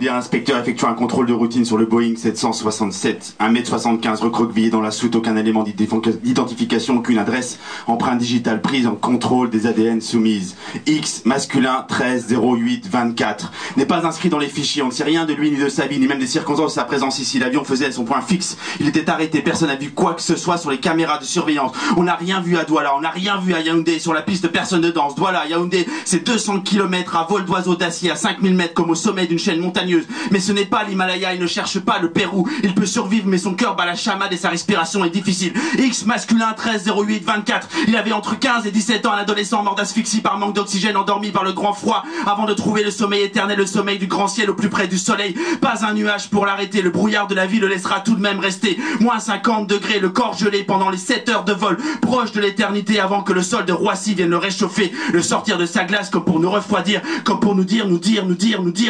Yaoundé, un inspecteur effectue un contrôle de routine sur le Boeing 767. 1m75 recroquevillé dans la soute, aucun élément d'identification, aucune adresse, empreinte digitale prise en contrôle des ADN soumises. X, masculin, 13 08 24. N'est pas inscrit dans les fichiers, on ne sait rien de lui ni de sa vie, ni même des circonstances de sa présence ici. L'avion faisait son point fixe, il était arrêté, personne n'a vu quoi que ce soit sur les caméras de surveillance. On n'a rien vu à Douala, on n'a rien vu à Yaoundé, sur la piste personne ne danse. Douala, Yaoundé, c'est 200 km à vol d'oiseau d'acier, à 5000 mètres comme au sommet d'une chaîne montagneuse. Mais ce n'est pas l'Himalaya, il ne cherche pas le Pérou. Il peut survivre mais son cœur bat la chamade et sa respiration est difficile. X, masculin, 13 08 24. Il avait entre 15 et 17 ans, un adolescent mort d'asphyxie par manque d'oxygène, endormi par le grand froid, avant de trouver le sommeil éternel, le sommeil du grand ciel au plus près du soleil. Pas un nuage pour l'arrêter, le brouillard de la vie le laissera tout de même rester. Moins 50 degrés, le corps gelé pendant les 7 heures de vol, proche de l'éternité avant que le sol de Roissy vienne le réchauffer, le sortir de sa glace comme pour nous refroidir, comme pour nous dire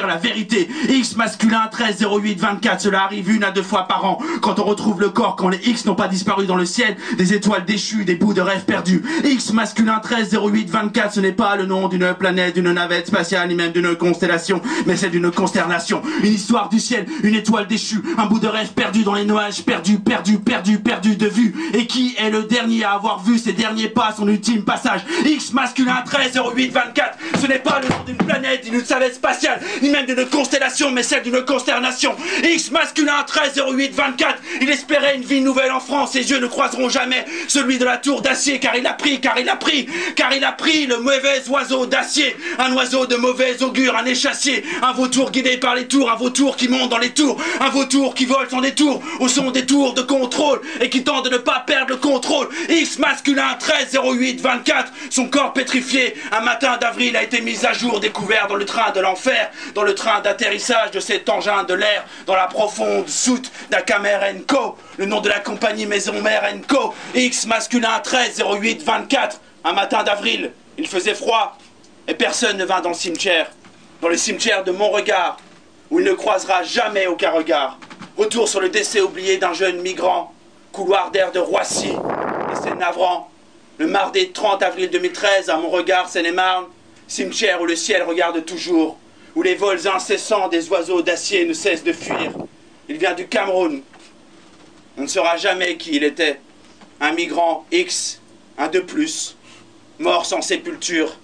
la vérité. X, masculin, 13 08 24, cela arrive 1 à 2 fois par an, quand on retrouve le corps, quand les X n'ont pas disparu dans le ciel, des étoiles déchues, des bouts de rêves perdus. X, masculin, 13 08 24, ce n'est pas le nom d'une planète, d'une navette spatiale, ni même d'une constellation, mais c'est d'une consternation, une histoire du ciel, une étoile déchue, un bout de rêve perdu dans les nuages, perdu de vue. Et qui est le dernier à avoir vu ses derniers pas, son ultime passage? X, masculin, 13 08 24, ce n'est pas le nom d'une planète, d'une navette spatiale, ni même d'une constellation, mais celle d'une consternation. X, masculin, 13 08 24, il espérait une vie nouvelle en France, ses yeux ne croiseront jamais celui de la tour d'acier, car il a pris le mauvais oiseau d'acier, un oiseau de mauvais augure, un échassier, un vautour guidé par les tours, un vautour qui monte dans les tours, un vautour qui vole sans détour, au son des tours de contrôle, et qui tente de ne pas perdre le contrôle. X, masculin, 13 08 24, son corps pétrifié, un matin d'avril a été mis à jour, découvert dans le train de l'enfer, dans le train d'atterrissage de cet engin de l'air, dans la profonde soute d'Akamer & Co, le nom de la compagnie Maison Mère & Co. X, masculin, 13 08 24, un matin d'avril, il faisait froid, et personne ne vint dans le cimetière de Montregard, où il ne croisera jamais aucun regard. Retour sur le décès oublié d'un jeune migrant, couloir d'air de Roissy, et c'est navrant. Le mardi 30 avril 2013, à Montregard, Seine-et-Marne, cimetière où le ciel regarde toujours, où les vols incessants des oiseaux d'acier ne cessent de fuir. Il vient du Cameroun. On ne saura jamais qui il était. Un migrant X, un de plus, mort sans sépulture.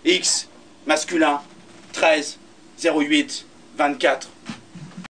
X, masculin, 13 08 24.